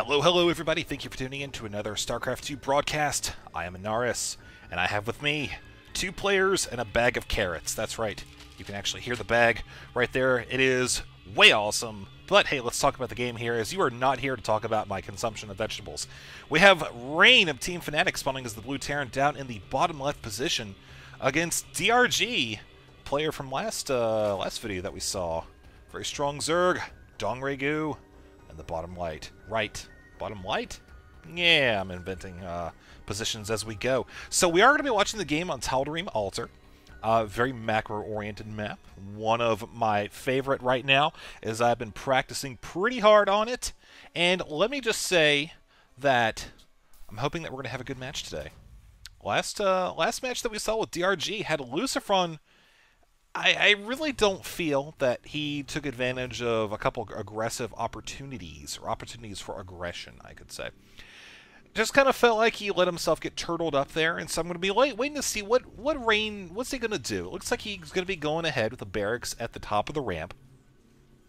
Hello, hello everybody. Thank you for tuning in to another Starcraft 2 broadcast. I am Anaris, and I have with me 2 players and a bag of carrots. That's right. You can actually hear the bag right there. It is way awesome. But hey, let's talk about the game here, as you are not here to talk about my consumption of vegetables. We have Rain of Team Fnatic spawning as the Blue Terran down in the bottom left position against DRG, player from last video that we saw. Very strong Zerg, DongRaeGu, and the bottom right. Bottom light? Yeah, I'm inventing positions as we go. So we are going to be watching the game on Tal'Darim Altar. Very macro-oriented map. One of my favorite right now, as I've been practicing pretty hard on it. And let me just say that I'm hoping that we're going to have a good match today. Last match that we saw with DRG had Lucifron. I really don't feel that he took advantage of a couple aggressive opportunities, or opportunities for aggression, I could say. Just kind of felt like he let himself get turtled up there, and so I'm going to be waiting to see what's he going to do. It looks like he's going to be going ahead with the barracks at the top of the ramp.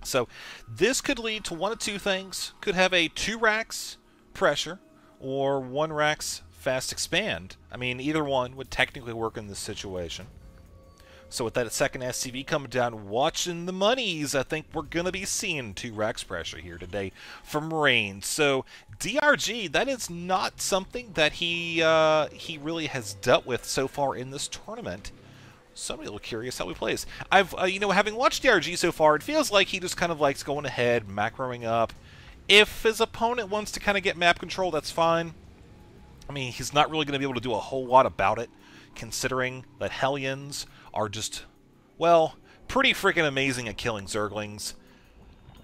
So this could lead to one of two things. Could have a 2 racks pressure, or 1 racks fast expand. I mean, either one would technically work in this situation. So with that second SCV coming down, watching the monies, I think we're going to be seeing 2 racks pressure here today from Rain. So DRG, that is not something that he really has dealt with so far in this tournament. So I'm a little curious how he plays. I've, having watched DRG so far, it feels like he just kind of likes going ahead, macroing up. If his opponent wants to kind of get map control, that's fine. I mean, he's not really going to be able to do a whole lot about it, considering that Hellions are just, well, pretty freaking amazing at killing Zerglings.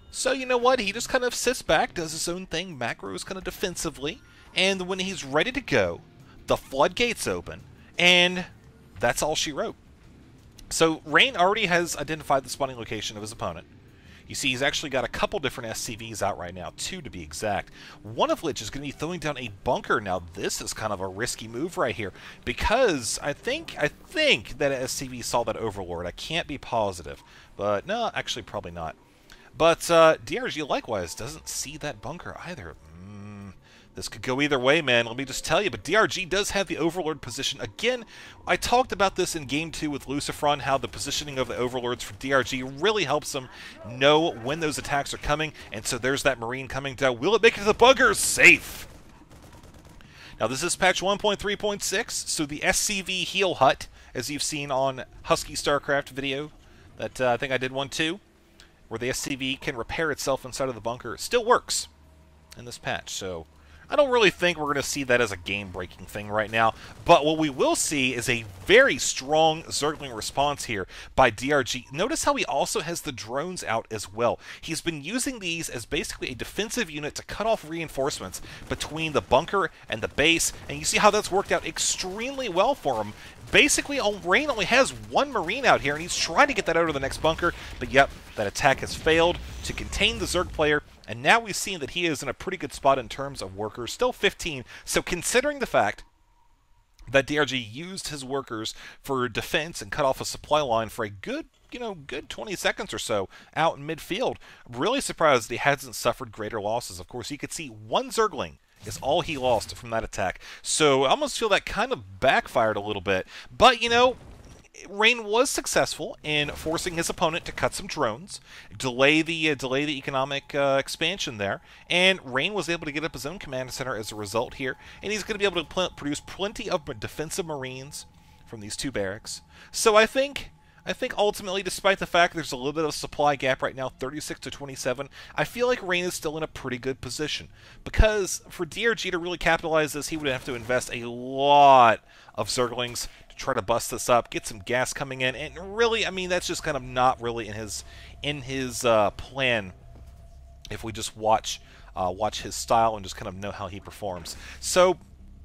So you know what? He just kind of sits back, does his own thing, macros kind of defensively, and when he's ready to go, the floodgates open, and that's all she wrote. So Rain already has identified the spawning location of his opponent. You see, he's actually got a couple different SCVs out right now, 2 to be exact. One of which is going to be throwing down a bunker. Now, this is kind of a risky move right here, because I think that SCV saw that Overlord. I can't be positive, but no, actually probably not. But DRG likewise doesn't see that bunker either. This could go either way, man. Let me just tell you. But DRG does have the Overlord position. Again, I talked about this in Game 2 with Lucifron, how the positioning of the Overlords for DRG really helps them know when those attacks are coming. And so there's that Marine coming down. Will it make it to the bunker? Safe! Now, this is patch 1.3.6, so the SCV heal hut, as you've seen on Husky Starcraft video, that I think I did one too, where the SCV can repair itself inside of the bunker, still works in this patch. So I don't really think we're going to see that as a game-breaking thing right now, but what we will see is a very strong Zergling response here by DRG. Notice how he also has the drones out as well. He's been using these as basically a defensive unit to cut off reinforcements between the bunker and the base, and you see how that's worked out extremely well for him. Basically, Rain only has 1 Marine out here, and he's trying to get that out of the next bunker, but yep, that attack has failed to contain the Zerg player. And now we've seen that he is in a pretty good spot in terms of workers, still 15. So considering the fact that DRG used his workers for defense and cut off a supply line for a good 20 seconds or so out in midfield, I'm really surprised that he hasn't suffered greater losses. Of course, you could see 1 Zergling is all he lost from that attack. So I almost feel that kind of backfired a little bit. But, Rain was successful in forcing his opponent to cut some drones, delay the economic expansion there, and Rain was able to get up his own command center as a result here, and he's going to be able to produce plenty of defensive Marines from these 2 barracks. So I think ultimately, despite the fact there's a little bit of a supply gap right now, 36 to 27, I feel like Rain is still in a pretty good position. Because for DRG to really capitalize this, he would have to invest a lot of Zerglings to try to bust this up, get some gas coming in, and really, I mean, that's just kind of not really in his plan if we just watch his style and just kind of know how he performs. So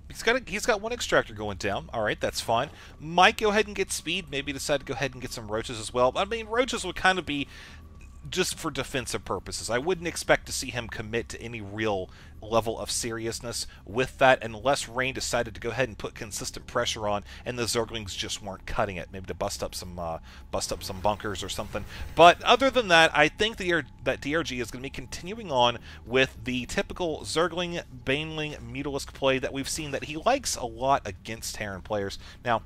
he's got 1 extractor going down. All right, that's fine. Might go ahead and get speed. Maybe decide to go ahead and get some roaches as well. I mean, roaches would kind of be just for defensive purposes. I wouldn't expect to see him commit to any real level of seriousness with that unless Rain decided to go ahead and put consistent pressure on and the Zerglings just weren't cutting it, maybe to bust up some bunkers or something. But other than that, I think that DRG is going to be continuing on with the typical Zergling, Baneling, Mutalisk play that we've seen that he likes a lot against Terran players. Now,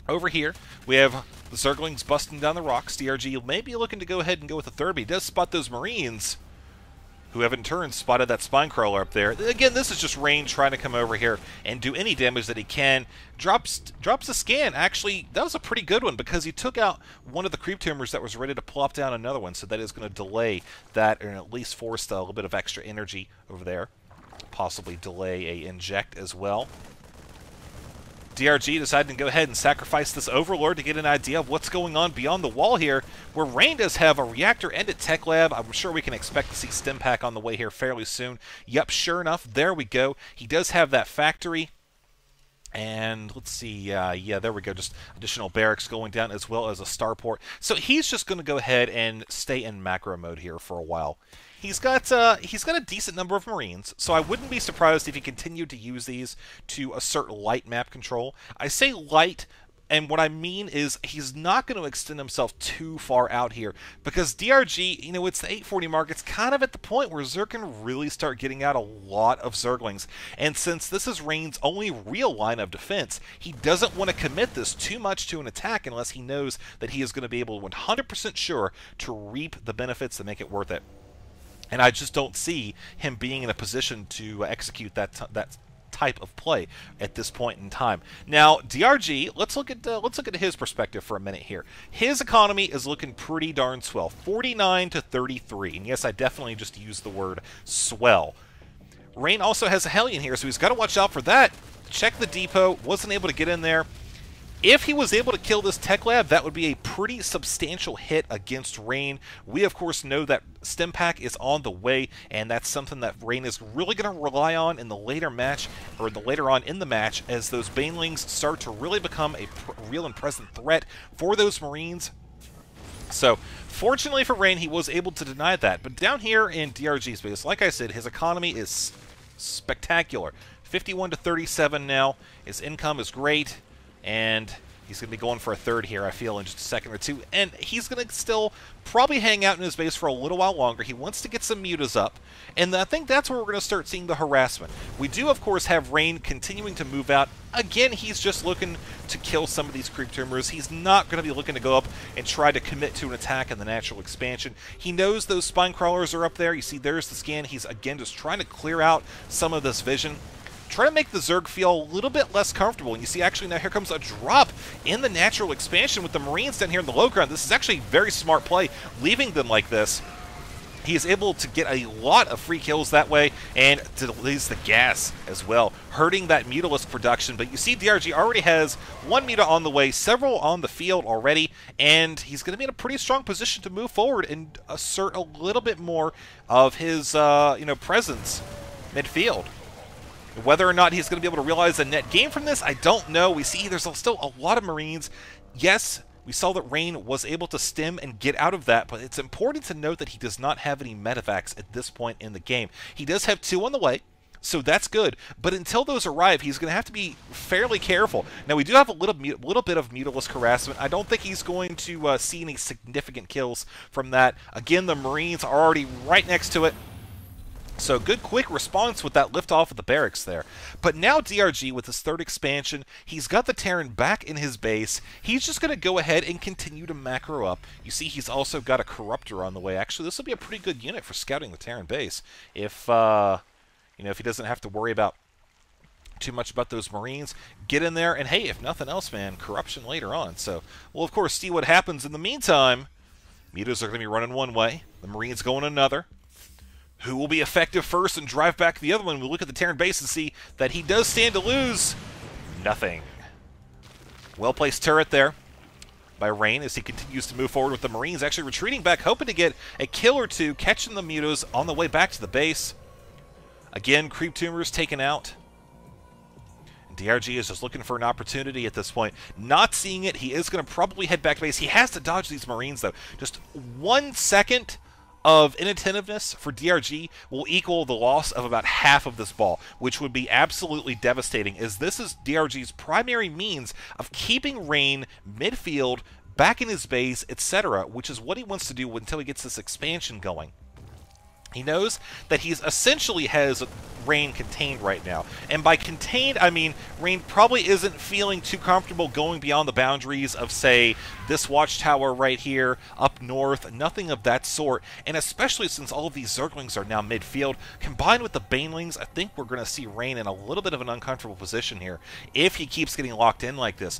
over here, we have the Zerglings busting down the rocks. DRG may be looking to go ahead and go with a third, but he does spot those Marines, who have in turn spotted that spine crawler up there. Again, this is just Rain trying to come over here and do any damage that he can. Drops a scan. Actually, that was a pretty good one because he took out one of the creep tumors that was ready to plop down another one, so that is going to delay that and at least force a little bit of extra energy over there. Possibly delay a inject as well. DRG decided to go ahead and sacrifice this Overlord to get an idea of what's going on beyond the wall here, where Rain does have a reactor and a tech lab. I'm sure we can expect to see Stim Pack on the way here fairly soon. Yep, sure enough, there we go. He does have that factory. And let's see, yeah, there we go. Just additional barracks going down as well as a starport. So he's just going to go ahead and stay in macro mode here for a while. He's got a decent number of Marines, so I wouldn't be surprised if he continued to use these to assert light map control. I say light, and what I mean is he's not going to extend himself too far out here, because DRG, you know, it's the 840 mark. It's kind of at the point where Zerg can really start getting out a lot of Zerglings, and since this is Rain's only real line of defense, he doesn't want to commit this too much to an attack unless he knows that he is going to be able 100% sure to reap the benefits that make it worth it. And I just don't see him being in a position to execute that type of play at this point in time. Now, DRG, let's look at his perspective for a minute here. His economy is looking pretty darn swell, 49 to 33. And yes, I definitely just used the word swell. Rain also has a Hellion here, so he's got to watch out for that. Check the depot, wasn't able to get in there. If he was able to kill this tech lab, that would be a pretty substantial hit against Rain. We, of course, know that Stim Pack is on the way, and that's something that Rain is really going to rely on in the later match, or later on in the match, as those Banelings start to really become a real and present threat for those Marines. So, fortunately for Rain, he was able to deny that. But down here in DRG's base, like I said, his economy is spectacular. 51 to 37 now. His income is great. And he's going to be going for a third here, I feel, in just a second or two. And he's going to still probably hang out in his base for a little while longer. He wants to get some mutas up. And I think that's where we're going to start seeing the harassment. We do, of course, have Rain continuing to move out. Again, he's just looking to kill some of these creep tumors. He's not going to be looking to go up and try to commit to an attack in the natural expansion. He knows those spine crawlers are up there. You see, there's the scan. He's, again, just trying to clear out some of this vision. Try to make the Zerg feel a little bit less comfortable. And you see, actually, now here comes a drop in the natural expansion with the Marines down here in the low ground. This is actually a very smart play, leaving them like this. He is able to get a lot of free kills that way, and delays the gas as well, hurting that Mutalisk production. But you see, DRG already has one Muta on the way, several on the field already, and he's going to be in a pretty strong position to move forward and assert a little bit more of his presence midfield. Whether or not he's going to be able to realize a net gain from this, I don't know. We see there's still a lot of Marines. Yes, we saw that Rain was able to stem and get out of that, but it's important to note that he does not have any medevacs at this point in the game. He does have 2 on the way, so that's good. But until those arrive, he's going to have to be fairly careful. Now, we do have a little bit of Mutalisk harassment. I don't think he's going to see any significant kills from that. Again, the Marines are already right next to it. So good quick response with that liftoff of the barracks there. But now DRG, with his 3rd expansion, he's got the Terran back in his base. He's just going to go ahead and continue to macro up. You see he's also got a Corruptor on the way. Actually, this will be a pretty good unit for scouting the Terran base. If he doesn't have to worry about too much about those Marines, get in there, and hey, if nothing else, man, corruption later on. So we'll, of course, see what happens in the meantime. Mutas are going to be running one way. The Marines going another. Who will be effective first and drive back the other one? We'll look at the Terran base and see that he does stand to lose nothing. Well-placed turret there by Rain as he continues to move forward with the Marines, actually retreating back, hoping to get a kill or two, catching the Mutas on the way back to the base. Again, creep tumors taken out. And DRG is just looking for an opportunity at this point. Not seeing it, he is going to probably head back to base. He has to dodge these Marines, though. Just 1 second of inattentiveness for DRG will equal the loss of about half of this ball, which would be absolutely devastating, as this is DRG's primary means of keeping Rain midfield, back in his base, etc., which is what he wants to do until he gets this expansion going. He knows that he's essentially has Rain contained right now. And by contained, I mean Rain probably isn't feeling too comfortable going beyond the boundaries of, say, this watchtower right here, up north, nothing of that sort. And especially since all of these Zerglings are now midfield, combined with the Banelings, I think we're going to see Rain in a little bit of an uncomfortable position here if he keeps getting locked in like this.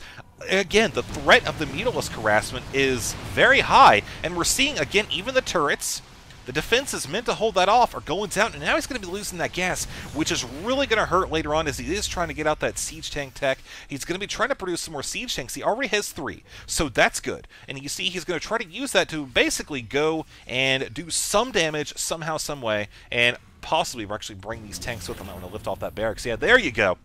Again, the threat of the Mutalisk harassment is very high, and we're seeing, again, even the turrets, the defense is meant to hold that off, are going down, and now he's going to be losing that gas, which is really going to hurt later on as he is trying to get out that siege tank tech. He's going to be trying to produce some more siege tanks. He already has 3, so that's good. And you see he's going to try to use that to basically go and do some damage somehow, some way, and possibly actually bring these tanks with him. I'm going to lift off that barracks. Yeah, there you go.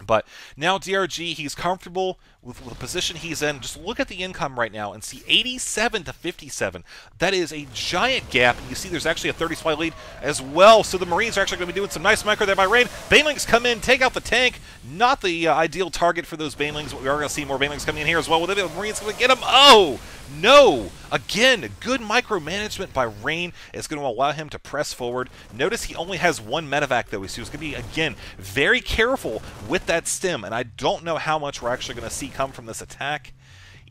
But now DRG, he's comfortable with the position he's in. Just look at the income right now and see 87 to 57. That is a giant gap. You see there's actually a 30 supply lead as well. So the Marines are actually going to be doing some nice micro there by Rain. Banelings come in, take out the tank. Not the ideal target for those Banelings, but we are going to see more Banelings coming in here as well. The Marines going to get him. Oh! No! Again, good micromanagement by Rain is going to allow him to press forward. Notice he only has 1 medevac, though, so he's going to be, again, very careful with that stem, and I don't know how much we're actually going to see come from this attack.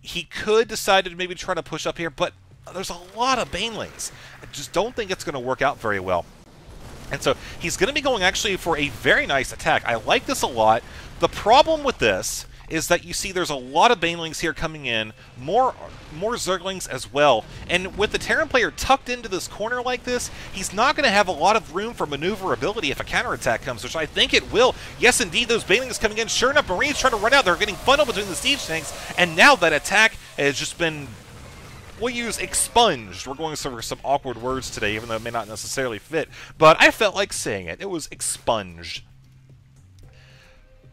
He could decide to maybe try to push up here, but there's a lot of Banelings. I just don't think it's going to work out very well. And so he's going to be going actually for a very nice attack. I like this a lot. The problem with this is that you see there's a lot of Banelings here coming in, more Zerglings as well, and with the Terran player tucked into this corner like this, he's not going to have a lot of room for maneuverability if a counterattack comes, which I think it will. Yes, indeed, those Banelings coming in. Sure enough, Marines trying to run out. They're getting funneled between the siege tanks, and now that attack has just been, we'll use expunged. We're going over some awkward words today, even though it may not necessarily fit, but I felt like saying it. It was expunged.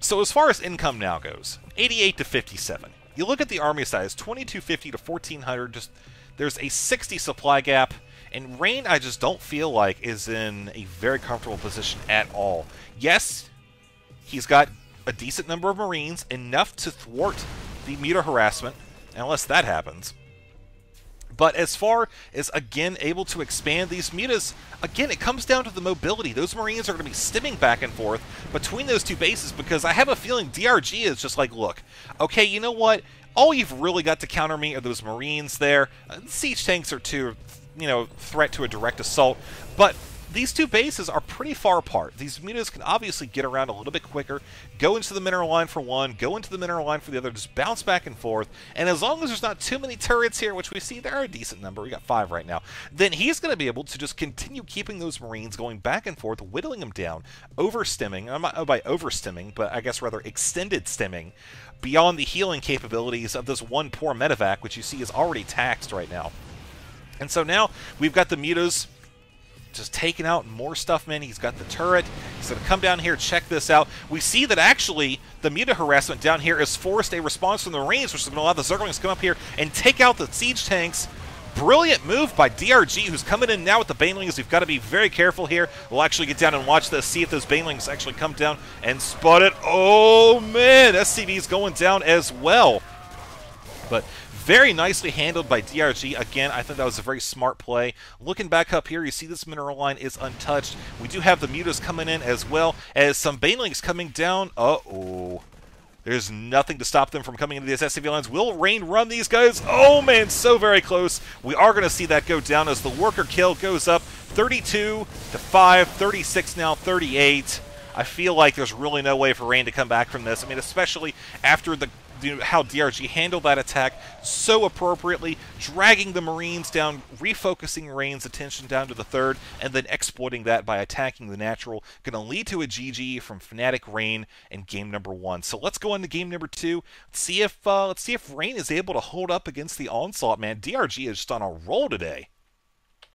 So as far as income now goes, 88 to 57. You look at the army size, 2250 to 1400. Just there's a 60 supply gap, and Rain I just don't feel like is in a very comfortable position at all. Yes, he's got a decent number of Marines, enough to thwart the Muta harassment, unless that happens. But as far as, again, able to expand these mutas, again, it comes down to the mobility. Those Marines are going to be stimming back and forth between those 2 bases, because I have a feeling DRG is just like, look, okay, you know what? All you've really got to counter me are those Marines there. Siege tanks are too, threat to a direct assault. But these 2 bases are pretty far apart. These mutas can obviously get around a little bit quicker, go into the mineral line for one, go into the mineral line for the other, just bounce back and forth, and as long as there's not too many turrets here, which we see there are a decent number, we got 5 right now, then he's going to be able to just continue keeping those Marines going back and forth, whittling them down, overstimming, not by overstimming, but I guess rather extended stimming, beyond the healing capabilities of this one poor medevac, which you see is already taxed right now. And so now we've got the mutas just taking out more stuff, man. He's got the turret. He's going to come down here, check this out. We see that actually the Muta harassment down here has forced a response from the Marines, which is going to allow the Zerglings to come up here and take out the siege tanks. Brilliant move by DRG, who's coming in now with the Banelings. We've got to be very careful here. We'll actually get down and watch this, see if those Banelings actually come down and spot it. Oh, man, SCV's going down as well. But very nicely handled by DRG. Again, I think that was a very smart play. Looking back up here, you see this mineral line is untouched. We do have the mutas coming in as well as some Banelings coming down. Uh-oh. There's nothing to stop them from coming into these SCV lines. Will Rain run these guys? Oh, man, so very close. We are going to see that go down as the worker kill goes up 32 to 5, 36 now, 38. I feel like there's really no way for Rain to come back from this. I mean, especially after how DRG handled that attack so appropriately, dragging the Marines down, refocusing Rain's attention down to the 3rd, and then exploiting that by attacking the natural. Going to lead to a GG from fnaticRain in game number 1. So let's go into game number 2. Let's see if Rain is able to hold up against the onslaught, man. DRG is just on a roll today.